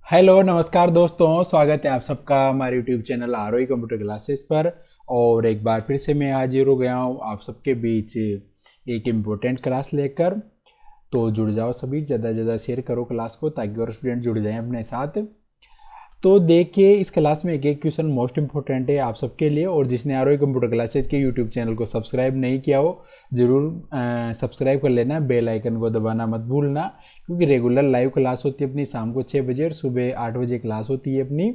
Hello नमस्कार दोस्तों, स्वागत है आप सबका हमारे YouTube channel ROE computer classes पर। और एक बार फिर से मैं हाजिर हो गया हूँ आप सबके बीच एक इम्पोर्टेंट क्लास लेकर। तो जुड़ जाओ सभी, ज़्यादा से ज़्यादा शेयर करो क्लास को ताकि और स्टूडेंट जुड़ जाएं अपने साथ। तो देखिए, इस क्लास में एक एक क्वेश्चन मोस्ट इंपॉर्टेंट है आप सबके लिए। और जिसने आरओई कंप्यूटर क्लासेस के यूट्यूब चैनल को सब्सक्राइब नहीं किया हो, ज़रूर सब्सक्राइब कर लेना, बेल आइकन को दबाना मत भूलना, क्योंकि रेगुलर लाइव क्लास होती है अपनी शाम को 6 बजे और सुबह 8 बजे क्लास होती है अपनी।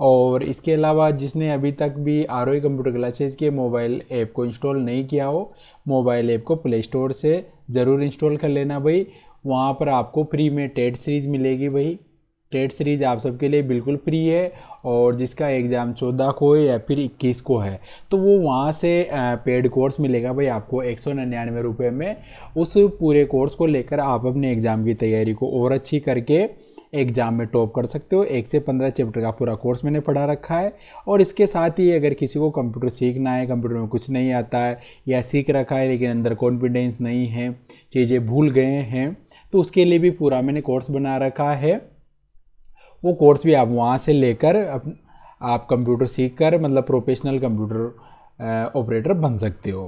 और इसके अलावा जिसने अभी तक भी आरओई कंप्यूटर क्लासेस के मोबाइल ऐप को इंस्टॉल नहीं किया हो, मोबाइल ऐप को प्ले स्टोर से ज़रूर इंस्टॉल कर लेना भाई। वहाँ पर आपको फ्री में टेट सीरीज़ मिलेगी भाई। टेट सीरीज आप सबके लिए बिल्कुल फ्री है। और जिसका एग्ज़ाम 14 को है या फिर 21 को है, तो वो वहाँ से पेड कोर्स मिलेगा भाई आपको 199 रुपये में। उस पूरे कोर्स को लेकर आप अपने एग्ज़ाम की तैयारी को और अच्छी करके एग्ज़ाम में टॉप कर सकते हो। 1 से 15 चैप्टर का पूरा कोर्स मैंने पढ़ा रखा है। और इसके साथ ही अगर किसी को कंप्यूटर सीखना है, कंप्यूटर में कुछ नहीं आता है या सीख रखा है लेकिन अंदर कॉन्फिडेंस नहीं है, चीज़ें भूल गए हैं, तो उसके लिए भी पूरा मैंने कोर्स बना रखा है। वो कोर्स भी आप वहाँ से लेकर आप कंप्यूटर सीख कर मतलब प्रोफेशनल कंप्यूटर ऑपरेटर बन सकते हो।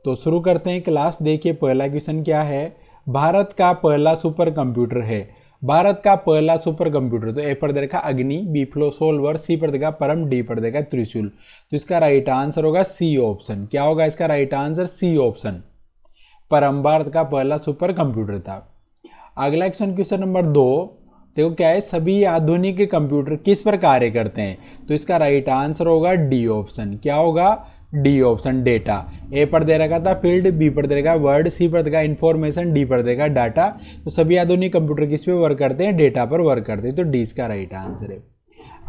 तो शुरू करते हैं क्लास। देखिए, पहला क्वेश्चन क्या है। भारत का पहला सुपर कंप्यूटर है। भारत का पहला सुपर कंप्यूटर, तो ए पर देखा अग्नि, बी फ्लो सोल्वर, सी पर देखा परम, डी पर देखा त्रिशूल। तो इसका राइट आंसर होगा सी ऑप्शन। क्या होगा इसका राइट आंसर? सी ऑप्शन, परम भारत का पहला सुपर कंप्यूटर था। अगला क्वेश्चन नंबर 2। देखो क्या है, सभी आधुनिक कंप्यूटर किस पर कार्य करते हैं? तो इसका राइट आंसर होगा डी ऑप्शन। क्या होगा? D option, data. ए पर दे रखा था फील्ड, बी पर दे रखा वर्ड, सी पर देगा इंफॉर्मेशन, डी पर देगा डाटा। तो सभी आधुनिक कंप्यूटर किस पे वर्क करते हैं? डेटा पर वर्क करते हैं। तो डी इसका राइट आंसर है।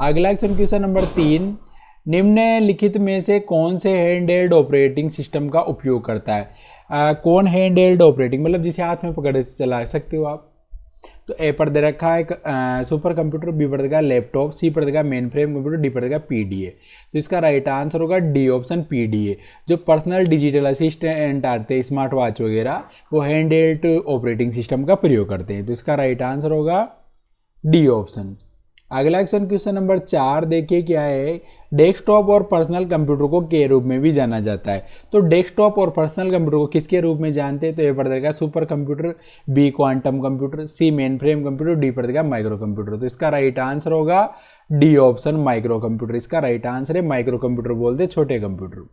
अगला क्वेश्चन नंबर 3। निम्नलिखित में से कौन से हैंड हेल्ड ऑपरेटिंग सिस्टम का उपयोग करता है? कौन हैंड हेल्ड ऑपरेटिंग मतलब जिसे हाथ में पकड़ चला सकते हो आप? तो ए पर दे रखा है सुपर कंप्यूटर, बी पर देगा लैपटॉप, सी पर देगा मेन फ्रेम कंप्यूटर, डी पर देगा पीडीए। तो इसका राइट आंसर होगा डी ऑप्शन, पीडीए। जो पर्सनल डिजिटल असिस्टेंट आते हैं, स्मार्ट वॉच वगैरह, वो हैंड हेल्ड ऑपरेटिंग सिस्टम का प्रयोग करते हैं। तो इसका राइट आंसर होगा डी ऑप्शन। अगला क्वेश्चन नंबर 4 देखिए क्या है। डेस्कटॉप और पर्सनल कंप्यूटर को के रूप में भी जाना जाता है। तो डेस्कटॉप और पर्सनल कंप्यूटर को किसके रूप में जानते हैं? तो ए पर देगा super computer, B quantum computer, C mainframe computer, D पर देगा माइक्रो कंप्यूटर। तो इसका राइट आंसर होगा डी ऑप्शन, माइक्रो कंप्यूटर। इसका राइट आंसर है माइक्रो कंप्यूटर बोलते छोटे कंप्यूटर,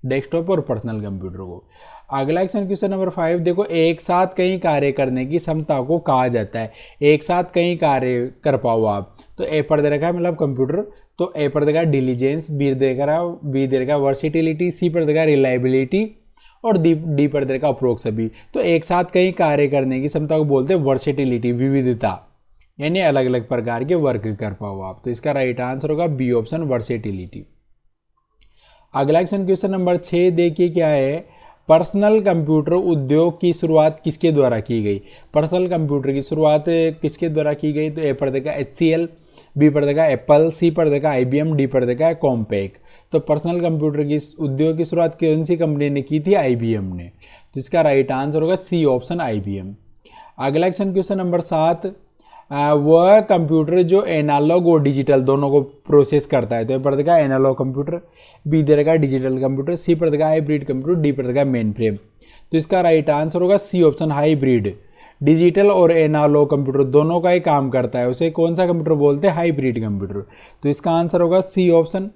डेस्कटॉप और पर्सनल कंप्यूटर को। अगला क्वेश्चन नंबर 5 देखो, एक साथ कई कार्य करने की क्षमता को कहा जाता है। एक साथ कई कार्य कर पाओ आप। तो ए पर दे रखा है मतलब कंप्यूटर, तो ए पर देगा डिलीजेंस, बी देगा वर्सिटिलिटी, सी पर देगा रिलायबिलिटी और डी पर देगा अप्रोक्स सभी। तो एक साथ कई कार्य करने की क्षमता को बोलते हैं वर्सिटिलिटी, विविधता, यानी अलग अलग प्रकार के वर्क कर पाओ आप। तो इसका राइट आंसर होगा बी ऑप्शन, वर्सिटिलिटी। अगला क्वेश्चन नंबर 6 देखिए क्या है। पर्सनल कंप्यूटर उद्योग की शुरुआत किसके द्वारा की गई? पर्सनल कंप्यूटर की शुरुआत किसके द्वारा की गई? तो ए पर देगा HCL, बी पर देगा एप्पल, सी पर देगा IBM, डी पर देगा कॉम्पेक। तो पर्सनल कंप्यूटर की उद्योग की शुरुआत कौन सी कंपनी ने की थी? IBM ने। तो इसका राइट आंसर होगा सी ऑप्शन, IBM। अगला क्वेश्चन नंबर 7। वह कंप्यूटर जो एनालॉग और डिजिटल दोनों को प्रोसेस करता है। तो पर देगा एनालॉग कंप्यूटर, बी देगा डिजिटल कंप्यूटर, सी पर देगा हाइब्रिड कंप्यूटर, डी पर देगा मेन फ्रेम। तो इसका राइट आंसर होगा सी ऑप्शन, हाइब्रिड। डिजिटल और एनालॉग कंप्यूटर दोनों का ही काम करता है, उसे कौन सा कंप्यूटर बोलते हैं? Hybrid computer. तो इसका आंसर होगा सी ऑप्शन।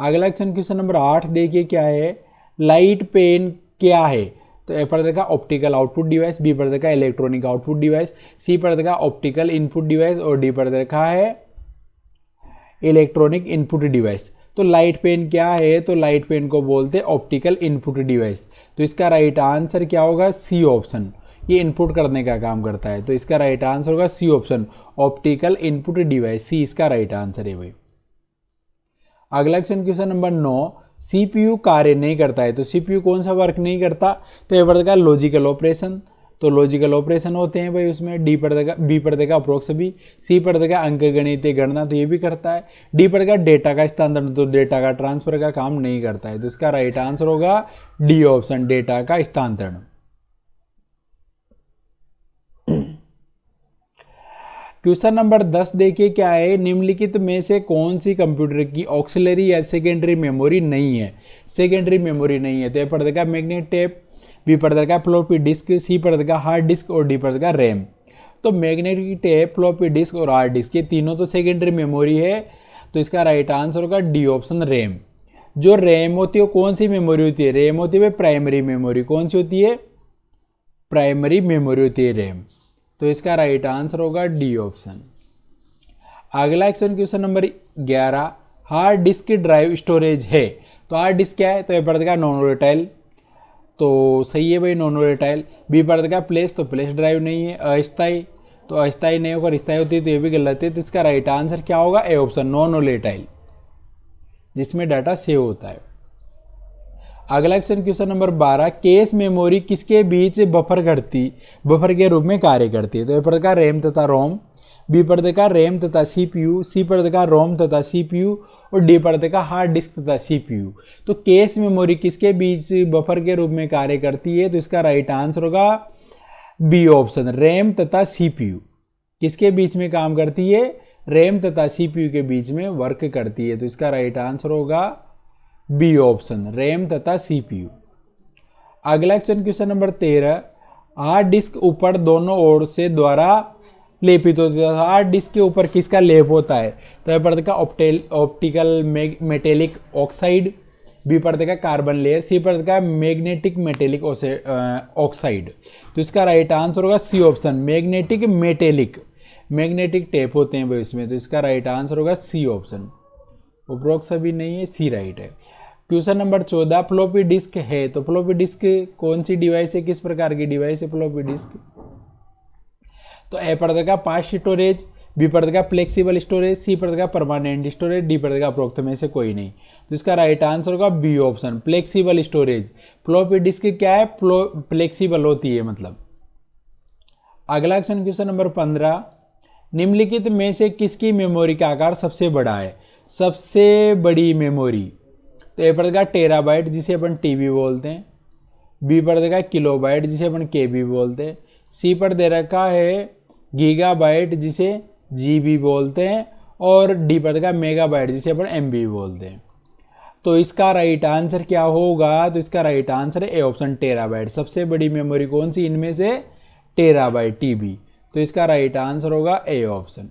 अगला क्वेश्चन नंबर 8 देखिए क्या है। लाइट पेन क्या है? तो ए पर देखा ऑप्टिकल आउटपुट डिवाइस, बी पर देखा इलेक्ट्रॉनिक आउटपुट डिवाइस, सी पर देखा ऑप्टिकल इनपुट डिवाइस और डी पर देखा है इलेक्ट्रॉनिक इनपुट डिवाइस। तो लाइट पेन क्या है? तो लाइट पेन को बोलते हैं ऑप्टिकल इनपुट डिवाइस। तो इसका राइट आंसर क्या होगा? सी ऑप्शन, ये इनपुट करने का काम करता है। तो इसका राइट आंसर होगा C option, optical input device, C इसका राइट आंसर है भाई। अगला क्वेश्चन नंबर 9। CPU कार्य नहीं करता है। तो CPU कौन सा वर्क नहीं करता? तो ये पर लॉजिकल ऑपरेशन, तो लॉजिकल ऑपरेशन होते हैं भाई उसमें। डी पर देगा, बी पर देगा अप्रोक्स भी, सी पर देगा अंकगणितीय गणना, तो ये भी करता है। डी पर देगा डेटा का स्थानांतरण, तो डेटा का ट्रांसफर का काम नहीं करता है। तो इसका राइट आंसर होगा डी ऑप्शन, डेटा का स्थानांतरण। क्वेश्चन नंबर 10 देखिए क्या है, निम्नलिखित में से कौन सी कंप्यूटर की ऑक्सिलरी या सेकेंडरी मेमोरी नहीं है। सेकेंडरी मेमोरी नहीं है तो ए पर देगा मैग्नेट टेप, बी पर देगा फ्लॉपी डिस्क, सी पर देगा हार्ड डिस्क और डी पर देगा रैम। तो मैग्नेटिक टेप, फ्लॉपी डिस्क और हार्ड डिस्क ये तीनों तो सेकेंडरी मेमोरी है, तो इसका राइट आंसर होगा डी ऑप्शन रैम। जो रैम होती है वो कौन सी मेमोरी होती है, रैम होती है प्राइमरी मेमोरी। कौन सी होती है, प्राइमरी मेमोरी होती है रैम। तो इसका राइट आंसर होगा डी ऑप्शन। अगला क्वेश्चन नंबर 11, हार्ड डिस्क की ड्राइव स्टोरेज है। तो हार्ड डिस्क क्या है, तो ये पड़ेगा नॉन वोलेटाइल, तो सही है भाई नॉन वोलेटाइल। बी पड़ेगा प्लेस, तो प्लेस ड्राइव नहीं है। अस्थाई, तो अस्थाई नहीं होकर स्थायी होती है तो ये भी गलत है। तो इसका राइट आंसर क्या होगा, ए ऑप्शन नॉन वोलेटाइल, जिसमें डाटा सेव होता है। अगला क्वेश्चन नंबर 12, केस मेमोरी किसके बीच बफर के रूप में कार्य करती है। तो ए पड़ेगा रैम तथा रोम, बी पड़ेगा रैम तथा सीपीयू, सी पड़ेगा रोम तथा सीपीयू और डी पड़ेगा हार्ड डिस्क तथा सीपीयू। तो केस मेमोरी किसके बीच बफर के रूप में कार्य करती है। तो इसका राइट आंसर होगा बी ऑप्शन, रैम तथा सीपीयू। किसके बीच में काम करती है, रैम तथा सीपीयू के बीच में वर्क करती है। तो इसका राइट आंसर होगा बी ऑप्शन, रैम तथा सीपीयू। अगला क्वेश्चन नंबर 13, हार्ड डिस्क ऊपर दोनों ओर से द्वारा लेपित होती है। हार्ड डिस्क के ऊपर किसका लेप होता है। तो यह पड़ेगा ऑप्टिकल मेटेलिक ऑक्साइड, बी पड़ेगा कार्बन लेयर, सी पड़ेगा मैग्नेटिक मेटेलिक ऑक्साइड। तो इसका राइट आंसर होगा C option, magnetic metallic. Magnetic tape होते हैं भाई इसमें, तो इसका राइट आंसर होगा सी ऑप्शन। उपरोक्त सभी नहीं है, सी राइट है। क्वेश्चन नंबर 14, फ्लॉपी डिस्क है। तो फ्लॉपी डिस्क कौन सी डिवाइस है, किस प्रकार की डिवाइस है फ्लॉपी डिस्क। तो ए पड़ेगा फास्ट स्टोरेज, बी पड़ेगा फ्लेक्सिबल स्टोरेज, सी पड़ेगा परमानेंट स्टोरेज, डी पड़ेगा उपरोक्त में से कोई नहीं। तो इसका राइट आंसर होगा B option, flexible storage. Floppy disk क्या है, फ्लेक्सिबल होती है मतलब। अगला क्वेश्चन नंबर 15, निम्नलिखित में से किसकी मेमोरी का आकार सबसे बड़ा है। सबसे बड़ी मेमोरी, तो ए पड़ेगा टेराबाइट जिसे अपन टीबी बोलते हैं, बी पड़ेगा किलोबाइट जिसे अपन केबी बोलते हैं, सी पर दे रखा है गीगाबाइट जिसे जीबी बोलते हैं और डी पड़ेगा मेगाबाइट जिसे अपन एमबी बोलते हैं। तो इसका राइट आंसर क्या होगा, तो इसका राइट आंसर है ए ऑप्शन टेराबाइट। सबसे बड़ी मेमोरी कौन सी इनमें से, टेराबाइट टीबी। तो इसका राइट आंसर होगा ए ऑप्शन।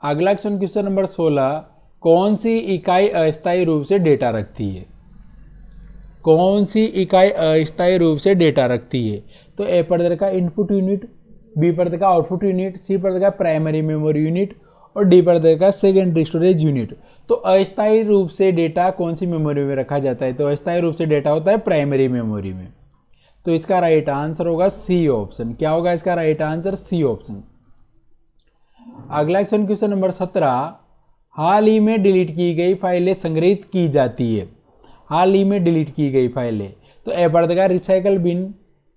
अगला क्वेश्चन नंबर 16, कौन सी इकाई अस्थायी रूप से डेटा रखती है। कौन सी इकाई अस्थायी रूप से डेटा रखती है। तो ए पर का इनपुट यूनिट, बी पर का आउटपुट यूनिट, सी पर का प्राइमरी मेमोरी यूनिट और डी पर का सेकेंडरी स्टोरेज यूनिट। तो अस्थायी रूप से डेटा कौन सी मेमोरी में रखा जाता है। तो अस्थायी रूप से डेटा होता है प्राइमरी मेमोरी में। तो इसका राइट आंसर होगा सी ऑप्शन। क्या होगा इसका राइट आंसर, सी ऑप्शन। अगला क्वेश्चन नंबर 17, हाल ही में डिलीट की गई फाइलें संग्रहित की जाती है। हाल ही में डिलीट की गई फाइलें, तो ए पड़ देगा रिसाइकल बिन,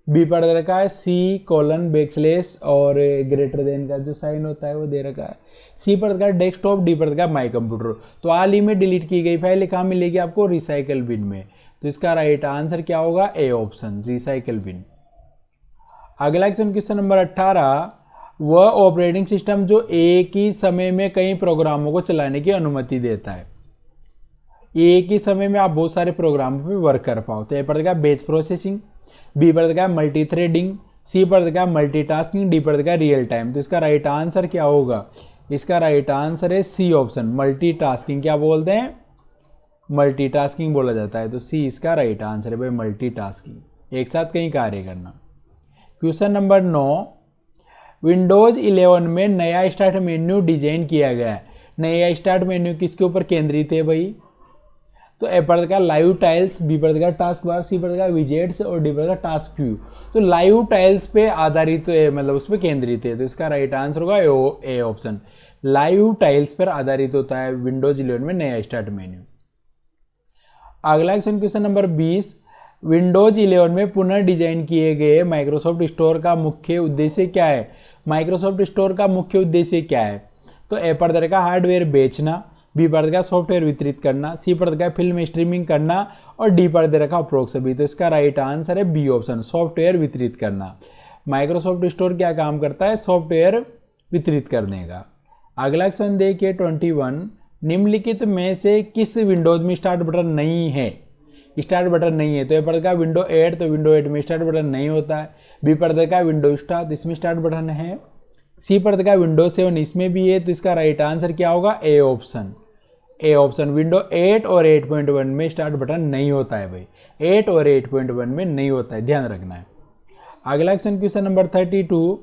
बी पड़ रखा है C:\बैकस्लैश और ग्रेटर देन का जो साइन होता है वो दे रखा है, सी पड़ रखा है डेस्कटॉप, डी पड़ रखा है माई कंप्यूटर। तो हाल ही में डिलीट की गई फाइलें कहाँ मिलेगी आपको, रिसाइकल बिन में। तो इसका राइट आंसर क्या होगा, ए ऑप्शन, रिसाइकल बिन। अगला क्वेश्चन नंबर 18, वह ऑपरेटिंग सिस्टम जो एक ही समय में कई प्रोग्रामों को चलाने की अनुमति देता है। एक ही समय में आप बहुत सारे प्रोग्रामों पे वर्क कर पाओ। तो ए पड़ेगा बेच प्रोसेसिंग, बी पड़ेगा मल्टी थ्रेडिंग, सी पड़ेगा मल्टीटास्किंग, डी पड़ेगा रियल टाइम। तो इसका राइट आंसर क्या होगा, इसका राइट आंसर है सी ऑप्शन, मल्टीटास्किंग। क्या बोलते हैं, मल्टीटास्किंग बोला जाता है। तो सी इसका राइट आंसर है भाई, मल्टीटास्किंग, एक साथ कई कार्य करना। क्वेश्चन नंबर 9, विंडोज 11 में नया स्टार्ट मेन्यू डिजाइन किया गया है। नया स्टार्ट मेन्यू किसके ऊपर केंद्रित है भाई। तो ए पर का लाइव टाइल्स, बी पर का टास्क बार, सी पर का विजेट्स और डी पर का टास्क व्यू। तो लाइव टाइल्स पे आधारित मतलब उस पर केंद्रित है। तो इसका राइट आंसर होगा ए ऑप्शन, लाइव टाइल्स पर आधारित होता है विंडोज 11 में नया स्टार्ट मेन्यू। अगला क्वेश्चन नंबर 20, विंडोज 11 में पुनः डिजाइन किए गए माइक्रोसॉफ्ट स्टोर का मुख्य उद्देश्य क्या है। माइक्रोसॉफ्ट स्टोर का मुख्य उद्देश्य क्या है। तो ए पर का हार्डवेयर बेचना, बी पर का सॉफ्टवेयर वितरित करना, सी पर का फिल्म स्ट्रीमिंग करना और डी पर दे रखा उपरोक्त सभी। तो इसका राइट आंसर है बी ऑप्शन, सॉफ्टवेयर वितरित करना। माइक्रोसॉफ्ट स्टोर क्या काम करता है, सॉफ्टवेयर वितरित करने का। अगला क्वेश्चन देखिए 21, निम्नलिखित में से किस विंडोज में स्टार्ट बटन नहीं है? स्टार्ट बटन नहीं है तो ए पर का विंडो 8, तो विंडो 8 में स्टार्ट बटन नहीं होता है। बी पर का विंडो स्टार, तो इसमें स्टार्ट बटन है। सी पर का विंडो 7, इसमें भी है, तो इसका राइट आंसर क्या होगा? A option. A option, window 8 और 8.1 में स्टार्ट बटन नहीं होता है भाई, 8 और 8.1 में नहीं होता है, ध्यान रखना है। अगला क्वेश्चन नंबर 32,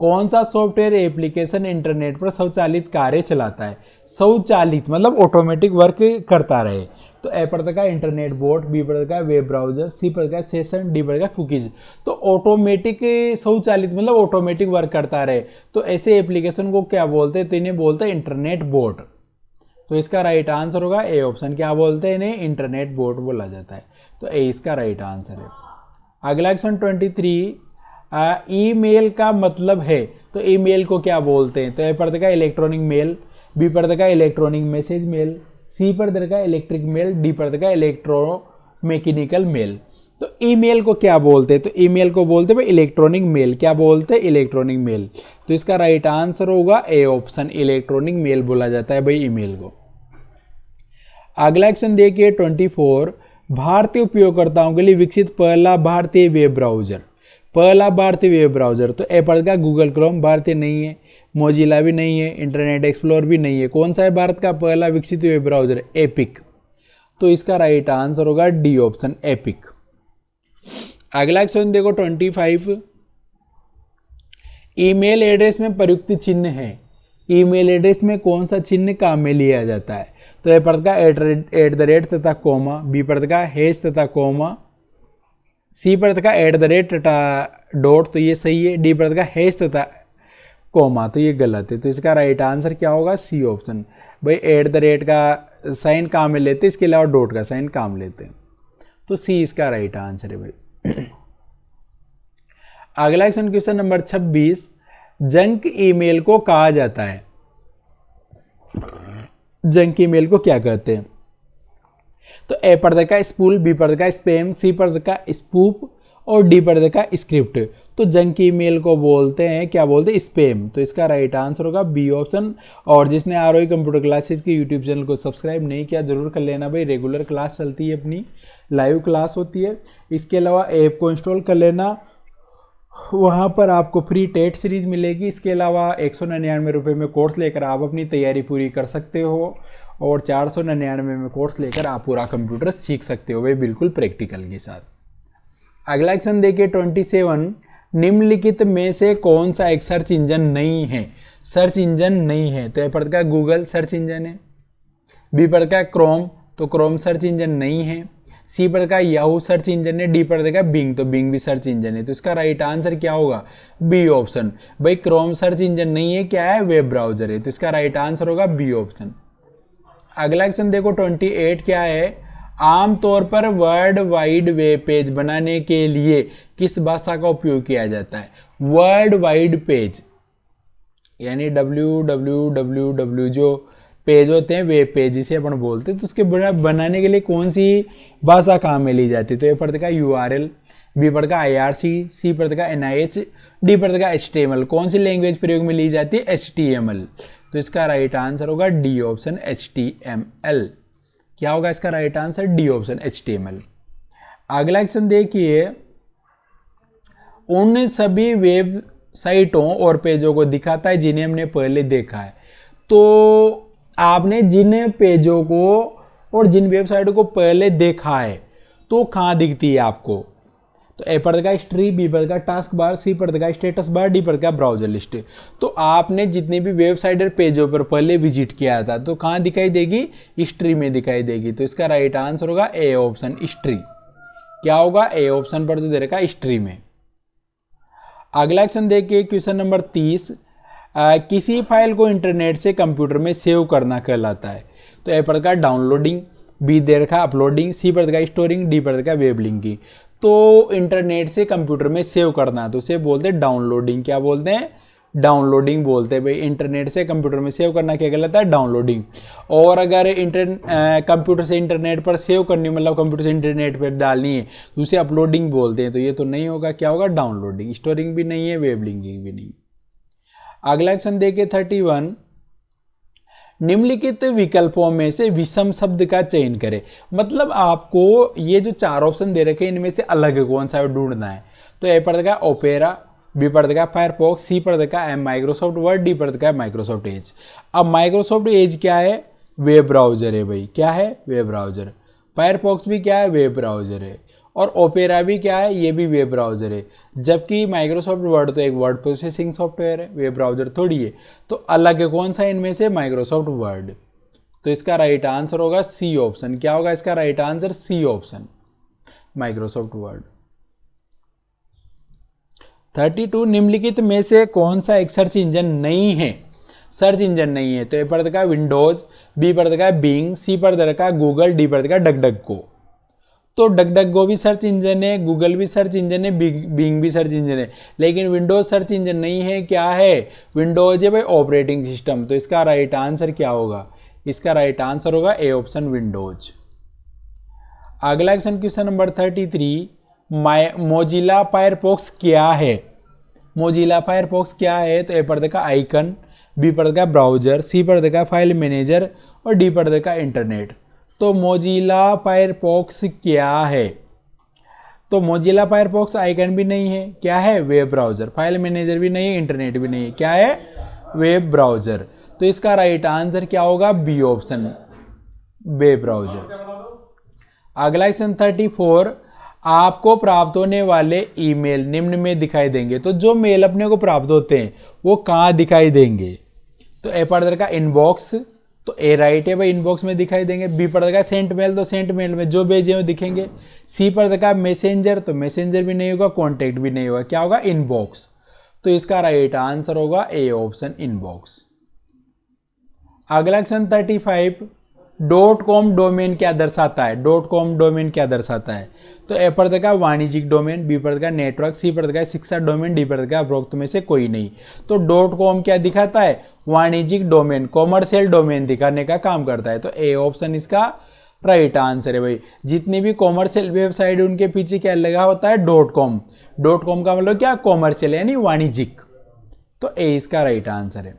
कौन सा सॉफ्टवेयर एप्लीकेशन इंटरनेट पर स्वचालित कार्य चलाता है? स्वचालित मतलब ऑटोमेटिक वर्क करता रहे। तो ए पर का इंटरनेट बोट, बी पर का वेब ब्राउजर, सी पर का सेशन, डी पर का कुकीज। तो ऑटोमेटिक स्वचालित मतलब ऑटोमेटिक वर्क करता रहे, तो ऐसे एप्लीकेशन को क्या बोलते हैं? तो इन्हें बोलते हैं इंटरनेट बोट। तो इसका राइट आंसर होगा ए ऑप्शन। क्या बोलते हैं इन्हें? इंटरनेट बोट बोला जाता है। तो ए इसका राइट आंसर है। अगला क्वेश्चन 23, ईमेल का मतलब है, तो ईमेल को क्या बोलते हैं? तो ए पर का इलेक्ट्रॉनिक मेल, बी पर का इलेक्ट्रॉनिक मैसेज मेल, सी पर का इलेक्ट्रिक मेल, डी पर का इलेक्ट्रोमैकेनिकल मेल। तो ईमेल को क्या बोलते हैं? तो ईमेल को बोलते हैं इलेक्ट्रॉनिक मेल। क्या बोलते हैं? Electronic mail. तो इसका राइट आंसर होगा ए ऑप्शन, इलेक्ट्रॉनिक मेल बोला जाता है भाई ईमेल को। अगला क्वेश्चन देखिए 24, भारतीय उपयोगकर्ताओं के लिए विकसित पहला भारतीय वेब ब्राउजर। पहला भारतीय वेब ब्राउजर, तो ए पर का गूगल क्रोम भारतीय नहीं है, मोजिला भी नहीं है, इंटरनेट एक्सप्लोर भी नहीं है। कौन सा है भारत का पहला विकसित वेब ब्राउजर? एपिक। तो इसका राइट आंसर होगा डी ऑप्शन, एपिक। अगला क्वेश्चन देखो 25, ईमेल एड्रेस में प्रयुक्त चिन्ह है। ईमेल एड्रेस में कौन सा चिन्ह काम में लिया जाता है? तो ए पर का एट द रेट तथा कोमा, बी पर का हैश तथा कोमा, सी पर का एट द रेट तथा डॉट, तो ये सही है। डी पर का हैश तथा कोमा, तो ये गलत है। तो इसका राइट आंसर क्या होगा? C option. भाई एट द रेट का साइन काम में लेते, इसके अलावा डॉट का साइन काम लेते हैं, तो सी इसका राइट आंसर है भाई। अगला क्वेश्चन नंबर 26, जंक ईमेल को कहा जाता है। जंक ईमेल को क्या कहते हैं? तो ए पर्दे का स्पूल, बी पर्दे का स्पैम, सी पर्दे का स्पूप और डी पर्दे का स्क्रिप्ट। तो जंक ईमेल को बोलते हैं, क्या बोलते हैं? स्पैम। तो इसका राइट आंसर होगा बी ऑप्शन। और जिसने आरओई कंप्यूटर क्लासेस के यूट्यूब चैनल को सब्सक्राइब नहीं किया जरूर कर लेना भाई, रेगुलर क्लास चलती है, अपनी लाइव क्लास होती है। इसके अलावा ऐप को इंस्टॉल कर लेना, वहाँ पर आपको फ्री टेट सीरीज मिलेगी। इसके अलावा 199 रुपये में कोर्स लेकर आप अपनी तैयारी पूरी कर सकते हो और 499 में कोर्स लेकर आप पूरा कंप्यूटर सीख सकते हो भाई, बिल्कुल प्रैक्टिकल के साथ। अगला क्वेश्चन देखिए 27, निम्नलिखित में से कौन सा एक सर्च इंजन नहीं है? सर्च इंजन नहीं है, तो ए पर का गूगल सर्च इंजन है, बी पर का क्रोम, तो क्रोम सर्च इंजन नहीं है, सी पर का याहू सर्च इंजन है, डी पर का बिंग, तो बिंग भी सर्च इंजन है। तो इसका राइट आंसर क्या होगा? B option. भाई क्रोम सर्च इंजन नहीं है, क्या है? वेब ब्राउजर है। तो इसका राइट आंसर होगा बी ऑप्शन। अगला क्वेश्चन देखो 28 क्या है? आमतौर पर वर्ल्ड वाइड वेब पेज बनाने के लिए किस भाषा का उपयोग किया जाता है? वर्ल्ड वाइड पेज यानी www जो पेज होते हैं वेब पेज जिसे अपन बोलते हैं, तो उसके बनाने के लिए कौन सी भाषा काम में ली जाती है? तो ए पर का URL, बी पर का IRC, सी पर का NIH, डी पर का HTML। कौन सी लैंग्वेज प्रयोग में ली जाती है? HTML। तो इसका राइट आंसर होगा डी ऑप्शन, HTML। क्या होगा इसका right answer? D option, HTML। अगला क्वेश्चन देखिए, उन सभी वेबसाइटों और पेजों को दिखाता है जिन्हें हमने पहले देखा है। तो आपने जिन पेजों को और जिन वेबसाइटों को पहले देखा है तो कहाँ दिखती है आपको? तो ए पर का हिस्ट्री, बी पर का टास्क बार, सी पर का स्टेटस बार, डी पर का ब्राउजर लिस्ट। तो आपने जितनी भी वेबसाइट और पेजों पर पहले विजिट किया था तो कहाँ दिखाई देगी? हिस्ट्री में दिखाई देगी। तो इसका राइट आंसर होगा ए ऑप्शन, हिस्ट्री। क्या होगा? ए ऑप्शन पर जो दे रखा है हिस्ट्री में। अगला क्वेश्चन देखिए क्वेश्चन नंबर 30, किसी फाइल को इंटरनेट से कंप्यूटर में सेव करना कहलाता है। तो ए पर का डाउनलोडिंग, बी दे रखा अपलोडिंग, सी पर का स्टोरिंग, डी पर का वेब लिंकिंग। तो इंटरनेट से कंप्यूटर में सेव करना तो उसे बोलते हैं डाउनलोडिंग। क्या बोलते हैं? डाउनलोडिंग बोलते हैं भाई। इंटरनेट से कंप्यूटर में सेव करना क्या कहलाता है? डाउनलोडिंग। और अगर कंप्यूटर से इंटरनेट पर सेव करनी मतलब कंप्यूटर से इंटरनेट पर डालनी है तो उसे अपलोडिंग बोलते हैं। तो ये तो नहीं होगा, क्या होगा? डाउनलोडिंग। स्टोरिंग भी नहीं है, वेब लिंकिंग भी नहीं। अगला क्वेश्चन देखिए 31, निम्नलिखित विकल्पों में से विषम शब्द का चयन करें। मतलब आपको ये जो 4 ऑप्शन दे रखे हैं इनमें से अलग कौन सा ढूंढना है। तो ए पर देगा ओपेरा, बी पर देगा फायरफॉक्स, सी पर देगा माइक्रोसॉफ्ट वर्ड, डी पर देगा माइक्रोसॉफ्ट एज। अब माइक्रोसॉफ्ट एज क्या है, वेब ब्राउजर है भाई, क्या है, वेब ब्राउजर। फायरफॉक्स भी क्या है, वेब ब्राउजर है। और ओपेरा भी क्या है, ये भी वेब ब्राउजर है। जबकि माइक्रोसॉफ्ट वर्ड तो एक वर्ड प्रोसेसिंग सॉफ्टवेयर है, वेब ब्राउजर थोड़ी है। तो अलग कौन सा इनमें से, माइक्रोसॉफ्ट वर्ड। तो इसका राइट आंसर होगा सी ऑप्शन। क्या होगा इसका right answer, C option, Microsoft Word. 32, निम्नलिखित में से कौन सा एक सर्च इंजन नहीं है, सर्च इंजन नहीं है। तो ए पर देखा विंडोज, बी पर देखा बिंग, सी पर देखा गूगल, डी पर देखा डकडको। तो डकडको भी सर्च इंजन है, गूगल भी सर्च इंजन है, बिंग भी सर्च इंजन है, लेकिन विंडोज सर्च इंजन नहीं है। क्या है, विंडोज है भाई, ऑपरेटिंग सिस्टम। तो इसका राइट आंसर क्या होगा, इसका राइट आंसर होगा ए ऑप्शन, विंडोज। अगला क्वेश्चन नंबर 33, मोजिला फायरफॉक्स क्या है। मोजिला फायरफॉक्स क्या है। तो ए पर देखा आइकन, बी पर देखा ब्राउजर, सी पर देखा फाइल मैनेजर और डी पर देखा इंटरनेट। तो मोजिला फायरफॉक्स क्या है। तो मोजिला फायरफॉक्स आइकन भी नहीं है, क्या है, वेब ब्राउजर। फाइल मैनेजर भी नहीं है, इंटरनेट भी नहीं है, क्या है, वेब ब्राउजर। तो इसका राइट आंसर क्या होगा, बी ऑप्शन, वेब ब्राउजर। अगला क्वेश्चन 34, आपको प्राप्त होने वाले ईमेल निम्न में दिखाई देंगे। तो जो मेल अपने को प्राप्त होते हैं वो कहाँ दिखाई देंगे। तो ए पर का इनबॉक्स, तो ए राइट है भाई, इनबॉक्स में दिखाई देंगे। बी पर का सेंट मेल, तो सेंट मेल में जो भेजे वो दिखेंगे। सी पर का मैसेंजर, तो मैसेंजर भी नहीं होगा, कॉन्टेक्ट भी नहीं होगा, क्या होगा, इनबॉक्स। तो इसका राइट आंसर होगा ए ऑप्शन, इनबॉक्स। अगला क्वेश्चन 35, .com डोमेन क्या दर्शाता है। .com डोमेन क्या दर्शाता है। तो ए पर का वाणिज्यिक डोमेन, बी पर का नेटवर्क, सी पर का शिक्षा डोमेन, डी पर का उपरोक्त में से कोई नहीं। तो .com क्या दिखाता है, वाणिज्यिक डोमेन, कॉमर्शियल डोमेन दिखाने का काम करता है। तो ए ऑप्शन इसका राइट आंसर है भाई। जितनी भी कॉमर्शियल वेबसाइट उनके पीछे क्या लगा होता है, .com। .com का मतलब क्या, कॉमर्शियल यानी वाणिज्यिक। तो ए इसका राइट आंसर है।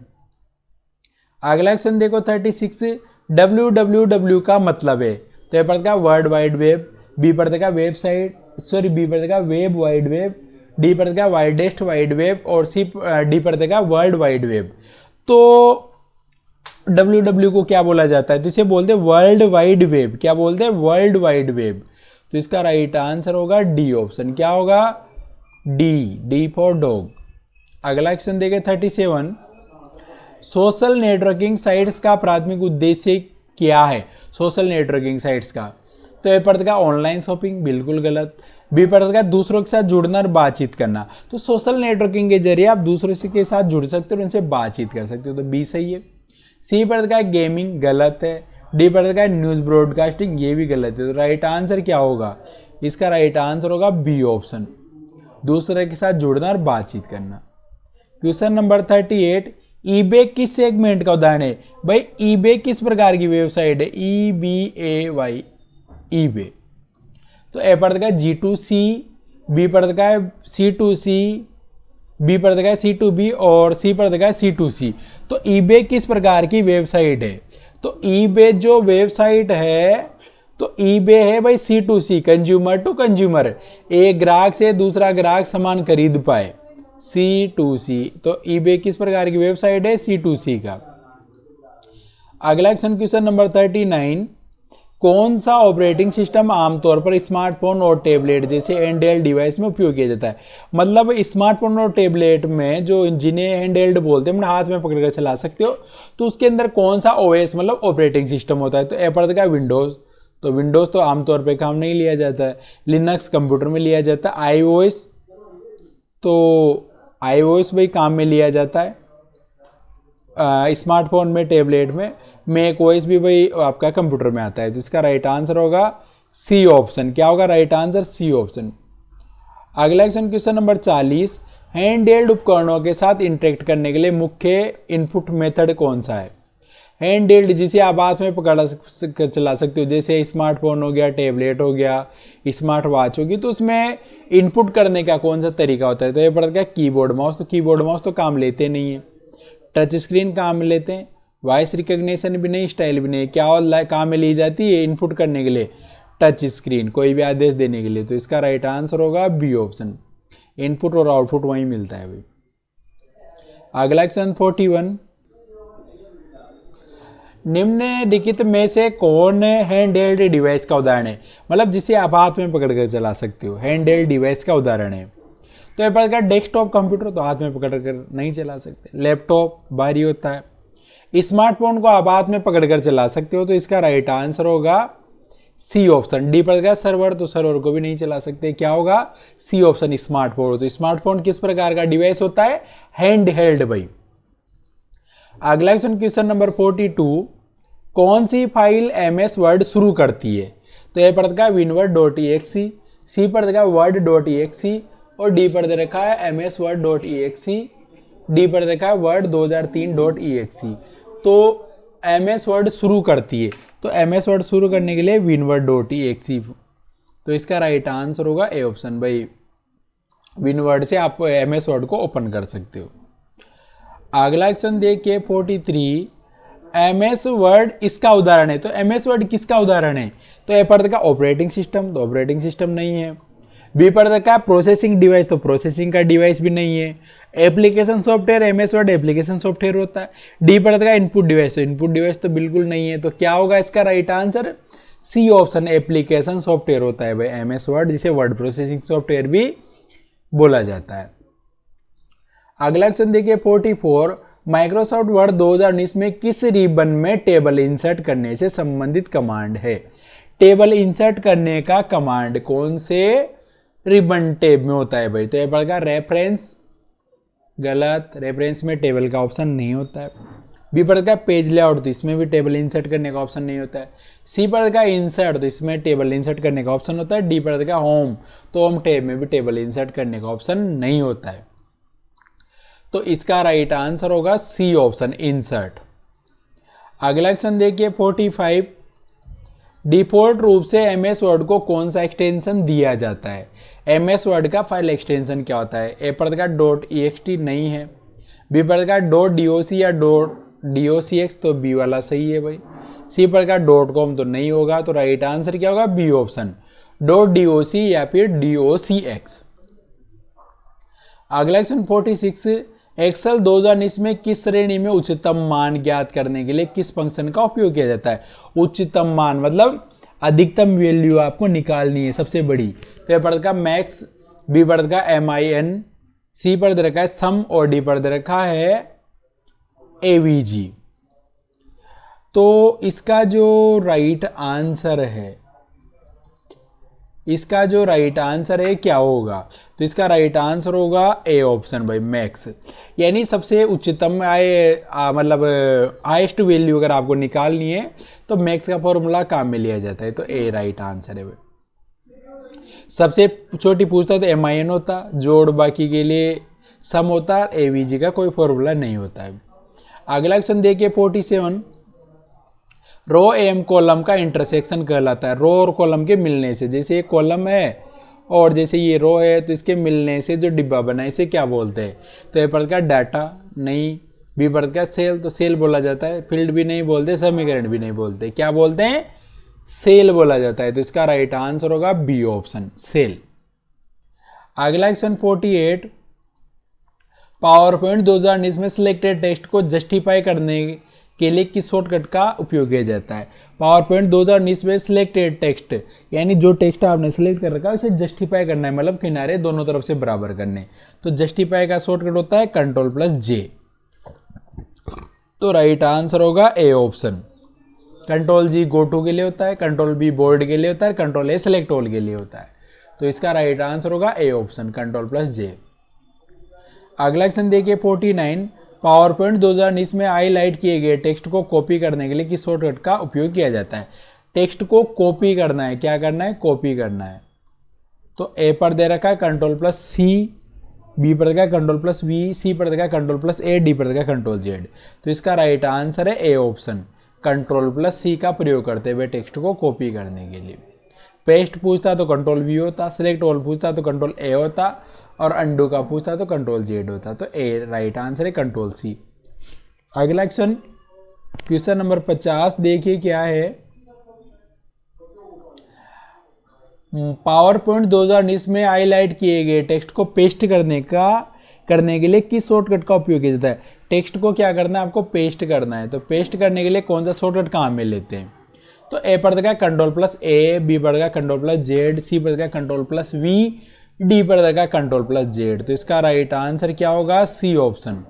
अगला क्वेश्चन देखो 36, www का मतलब है। तो ए पर का वर्ल्ड वाइड वेब, बी पर का वेबसाइट, सॉरी बी पर का वेब वाइड वेब, डी पर का वाइडेस्ट वाइड वेब और सी डी पर का वर्ल्ड वाइड वेब। तो www को क्या बोला जाता है, तो इसे बोलते हैं वर्ल्ड वाइड वेब। क्या बोलते हैं, वर्ल्ड वाइड वेब। तो इसका राइट आंसर होगा डी ऑप्शन, क्या होगा, डी फॉर डॉग। अगला क्वेश्चन देखें 37, सोशल नेटवर्किंग साइट्स का प्राथमिक उद्देश्य क्या है। सोशल नेटवर्किंग साइट्स का, तो ए पर का ऑनलाइन शॉपिंग, बिल्कुल गलत। बी पर का दूसरों के साथ जुड़ना और बातचीत करना। तो सोशल नेटवर्किंग के जरिए आप दूसरों के साथ जुड़ सकते हो और उनसे बातचीत कर सकते हो, तो बी सही है। सी पर का गेमिंग, गलत है। डी पर का न्यूज़ ब्रॉडकास्टिंग, ये भी गलत है। तो राइट आंसर क्या होगा, इसका राइट आंसर होगा बी ऑप्शन, दूसरे के साथ जुड़ना और बातचीत करना। क्वेश्चन नंबर 38, ईबे किस सेगमेंट का उदाहरण है। भाई ईबे किस प्रकार की वेबसाइट है, EBAY, ईबे। तो ए पर का G2C, बी पर का C2C, बी पर का C2B और सी पर का C2C। तो ईबे किस प्रकार की वेबसाइट है। तो ईबे जो वेबसाइट है, तो ईबे है भाई C2C, कंज्यूमर टू कंज्यूमर, एक ग्राहक से दूसरा ग्राहक सामान खरीद पाए, C2C। तो ईबे किस प्रकार की वेबसाइट है, C2C का। अगला क्वेश्चन नंबर 39, कौन सा ऑपरेटिंग सिस्टम आमतौर पर स्मार्टफोन और टैबलेट जैसे हैंडहेल्ड डिवाइस में उपयोग किया जाता है। मतलब स्मार्टफोन और टैबलेट में जो जिन्हें हैंडहेल्ड बोलते हैं, हाथ में पकड़कर चला सकते हो, तो उसके अंदर कौन सा OS मतलब ऑपरेटिंग सिस्टम होता है। तो ए पर का विंडोज, तो विंडोज तो आमतौर पर काम नहीं लिया जाता है। लिनक्स कंप्यूटर में लिया जाता है। iOS, तो iOS भाई काम में लिया जाता है स्मार्टफोन में, टैबलेट में। मैक OS भी भाई आपका कंप्यूटर में आता है। तो इसका राइट आंसर होगा सी ऑप्शन, क्या होगा राइट आंसर, सी ऑप्शन। अगला क्वेश्चन नंबर 40, हैंडहेल्ड उपकरणों के साथ इंटरेक्ट करने के लिए मुख्य इनपुट मेथड कौन सा है। हैंडहेल्ड जिसे आप हाथ में पकड़ चला सकते हो, जैसे स्मार्टफोन हो गया, टैबलेट हो गया, स्मार्ट वॉच होगी, तो उसमें इनपुट करने का कौन सा तरीका होता है। तो ये पड़ता है कीबोर्ड माउस, तो कीबोर्ड माउस तो काम लेते नहीं है। टच स्क्रीन कहाँ में लेते हैं, वॉइस रिकग्निशन भी नहीं, स्टाइल भी नहीं, क्या और कहाँ में ली जाती है, इनपुट करने के लिए टच स्क्रीन, कोई भी आदेश देने के लिए। तो इसका राइट आंसर होगा बी ऑप्शन, इनपुट और आउटपुट वहीं मिलता है भाई। अगला क्वेश्चन 41, निम्नलिखित में से कौन हैंड हेल्ड डिवाइस का उदाहरण है, मतलब जिसे आप हाथ में पकड़ कर चला सकते हो, हैंड हेल्ड डिवाइस का उदाहरण है। तो ये पड़ेगा डेस्कटॉप कंप्यूटर, तो हाथ में पकड़ कर नहीं चला सकते, लैपटॉप भारी होता है। स्मार्टफोन को आप हाथ में पकड़ कर चला सकते हो, तो इसका राइट आंसर होगा सी ऑप्शन। डी पड़ेगा सर्वर, तो सर्वर को भी नहीं चला सकते, क्या होगा, सी ऑप्शन स्मार्टफोन। तो स्मार्टफोन किस प्रकार का डिवाइस होता है, हैंड हेल्ड भाई। अगला क्वेश्चन, क्वेश्चन नंबर 42, कौन सी फाइल MS वर्ड शुरू करती है। तो ये पड़ता है winword.exe, सी पड़ता word.exe और डी पर दे रखा है msword.exe, डी पर देखा है word 2003.exe। तो MS वर्ड शुरू करती है, तो MS वर्ड शुरू करने के लिए winword.exe, तो इसका राइट आंसर होगा ए ऑप्शन भाई। winword से आप MS वर्ड को ओपन कर सकते हो। अगला क्वेश्चन देखिए 43, MS वर्ड इसका उदाहरण है। तो MS वर्ड किसका उदाहरण है, तो ए पर देखा ऑपरेटिंग सिस्टम, तो ऑपरेटिंग सिस्टम नहीं है। बी पर देखा प्रोसेसिंग डिवाइस, तो प्रोसेसिंग का डिवाइस भी नहीं है। Application software, MS Word application software होता है। डी पर देखा इनपुट डिवाइस, तो इनपुट डिवाइस तो बिल्कुल नहीं है। तो क्या होगा इसका right answer, C option, application software होता है भाई MS वर्ड, जिसे वर्ड प्रोसेसिंग सॉफ्टवेयर भी बोला जाता है। अगला क्वेश्चन देखिए 44, माइक्रोसॉफ्ट वर्ड 2019 में किस रिबन में टेबल इंसर्ट करने से संबंधित कमांड है। टेबल इंसर्ट करने का कमांड कौन से रिबन टेब में होता है भाई, तो ये पड़ेगा रेफरेंस, गलत, रेफरेंस में टेबल का ऑप्शन नहीं होता है। बी पड़ेगा पेज लेआउट, तो इसमें भी टेबल इंसर्ट करने का ऑप्शन नहीं होता है। सी पड़ेगा इंसर्ट, तो इसमें टेबल इंसर्ट करने का ऑप्शन होता है। डी पड़ेगा होम, तो होम टेब में भी टेबल इंसर्ट करने का ऑप्शन नहीं होता है। तो इसका राइट आंसर होगा सी ऑप्शन, इंसर्ट। अगला क्वेश्चन देखिए 45, डिफॉल्ट रूप से MS वर्ड को कौन सा एक्सटेंशन दिया जाता है। MS वर्ड का फाइल एक्सटेंशन क्या होता है, ए पर का .ext नहीं है, बी पर का .doc या .docx, तो बी वाला सही है भाई। सी पर का .com तो नहीं होगा, तो राइट आंसर क्या होगा, बी ऑप्शन, .doc या फिर docx। अगला क्वेश्चन 46, एक्सेल 2019 में किस श्रेणी में उच्चतम मान ज्ञात करने के लिए किस फंक्शन का उपयोग किया जाता है। उच्चतम मान मतलब अधिकतम वैल्यू आपको निकालनी है, सबसे बड़ी। तो पर का मैक्स, बी पर का MIN, सी पर दे रखा है सम और डी पर दे रखा है AVG। तो इसका जो राइट आंसर है, इसका जो राइट आंसर है क्या होगा, तो इसका राइट आंसर होगा ए ऑप्शन भाई, मैक्स। यानी सबसे उच्चतम मतलब हाईएस्ट वैल्यू अगर आपको निकालनी है तो मैक्स का फॉर्मूला काम में लिया जाता है, तो ए राइट आंसर है भाई। सबसे छोटी पूछता तो MIN होता, जोड़ बाकी के लिए सम होता, AVG का कोई फॉर्मूला नहीं होता है। अगला क्वेश्चन देखिए 47, रो एम कॉलम का इंटरसेक्शन कहलाता है। रो और कॉलम के मिलने से, जैसे ये कॉलम है और जैसे ये रो है, तो इसके मिलने से जो डिब्बा बना है इसे क्या बोलते हैं, तो ए पर का डाटा नहीं, बी पर का सेल, तो सेल बोला जाता है। फील्ड भी नहीं बोलते, समीकरण भी नहीं बोलते, क्या बोलते हैं, सेल बोला जाता है। तो इसका राइट आंसर होगा बी ऑप्शन, सेल। अगला क्वेश्चन 48, पावर पॉइंट 2019 में सिलेक्टेड टेक्स्ट को जस्टिफाई करने के लिए किस शॉर्टकट का उपयोग किया जाता है। पावर पॉइंट 2019 में सिलेक्टेड टेक्स्ट, यानी जो टेक्स्ट आपने सिलेक्ट कर रखा है उसे जस्टिफाई करना है, मतलब किनारे दोनों तरफ से बराबर करने। तो जस्टिफाई का शॉर्टकट होता है Ctrl+J। तो राइट आंसर होगा A option. Ctrl+G go to के लिए होता है, Ctrl+B बोल्ड के लिए होता है, Ctrl+A सिलेक्ट ऑल के लिए होता है। तो इसका राइट आंसर होगा ए ऑप्शन, Ctrl+J। अगला क्वेश्चन देखिए 49, पावर पॉइंट 2019 में हाईलाइट किए गए टेक्स्ट को कॉपी करने के लिए किस शॉर्टकट का उपयोग किया जाता है। टेक्स्ट को कॉपी करना है, क्या करना है, कॉपी करना है। तो ए पर दे रखा है Ctrl+C, बी पर देखा Ctrl+V, सी पर देखा Ctrl+A, डी पर देखा Ctrl+Z। तो इसका राइट आंसर है ए ऑप्शन, Ctrl+C का प्रयोग करते हुए टेक्स्ट को कॉपी करने के लिए। पेस्ट पूछता तो Ctrl+V होता, सिलेक्ट ऑल पूछता तो Ctrl+A होता, और अंडू का पूछता तो Ctrl+Z होता। तो ए राइट आंसर है Ctrl+C। अगला क्वेश्चन नंबर 50 देखिए क्या है। पावर पॉइंट 2019 में हाईलाइट किए गए टेक्स्ट को पेस्ट करने के लिए किस शॉर्टकट का उपयोग किया जाता है। टेक्स्ट को क्या करना है, आपको पेस्ट करना है, तो पेस्ट करने के लिए कौन सा शॉर्टकट काम में लेते हैं। तो ए पड़ता है Ctrl+A, बी पड़ेगा Ctrl+Z, सी पड़ेगा Ctrl+V, डी पड़ेगा Ctrl+Z। तो इसका राइट आंसर क्या होगा, सी ऑप्शन।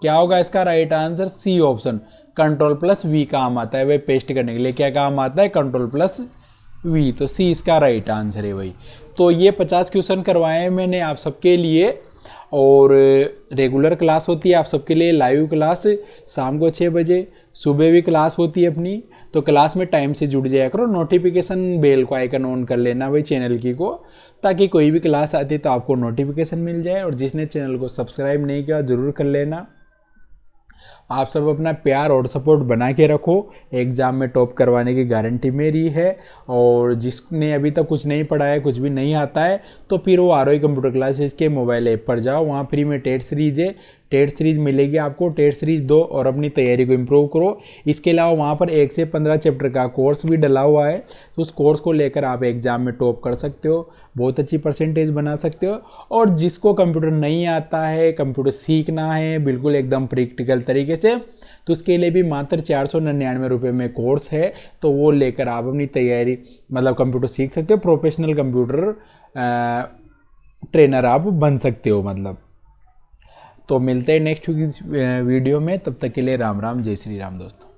क्या होगा इसका right answer, C option. Ctrl+V काम आता है वही पेस्ट करने के लिए, क्या काम आता है, Ctrl+V। तो सी इसका राइट आंसर है भाई। तो ये 50 क्वेश्चन करवाए हैं मैंने आप सबके लिए, और रेगुलर क्लास होती है आप सबके लिए, लाइव क्लास शाम को 6 बजे, सुबह भी क्लास होती है अपनी। तो क्लास में टाइम से जुड़ जाया करो, नोटिफिकेशन बेल को आइकन ऑन कर लेना भाई चैनल की को, ताकि कोई भी क्लास आती है तो आपको नोटिफिकेशन मिल जाए। और जिसने चैनल को सब्सक्राइब नहीं किया ज़रूर कर लेना। आप सब अपना प्यार और सपोर्ट बना के रखो, एग्ज़ाम में टॉप करवाने की गारंटी मेरी है। और जिसने अभी तक कुछ नहीं पढ़ा है, कुछ भी नहीं आता है, तो फिर वो आरोही कंप्यूटर क्लासेस के मोबाइल ऐप पर जाओ, वहाँ फ्री में टेट सीरीज है, टेट सीरीज मिलेगी आपको, टेट सीरीज दो और अपनी तैयारी को इम्प्रूव करो। इसके अलावा वहाँ पर 1 से 15 चैप्टर का कोर्स भी डला हुआ है, तो उस कोर्स को लेकर आप एग्जाम में टॉप कर सकते हो, बहुत अच्छी परसेंटेज बना सकते हो। और जिसको कंप्यूटर नहीं आता है, कंप्यूटर सीखना है बिल्कुल एकदम प्रैक्टिकल तरीके से, तो उसके लिए भी मात्र 499 रुपये में कोर्स है, तो वो लेकर आप अपनी तैयारी मतलब कंप्यूटर सीख सकते हो, प्रोफेशनल कंप्यूटर ट्रेनर आप बन सकते हो मतलब। तो मिलते हैं नेक्स्ट वीडियो में, तब तक के लिए राम राम, जय श्री राम दोस्तों।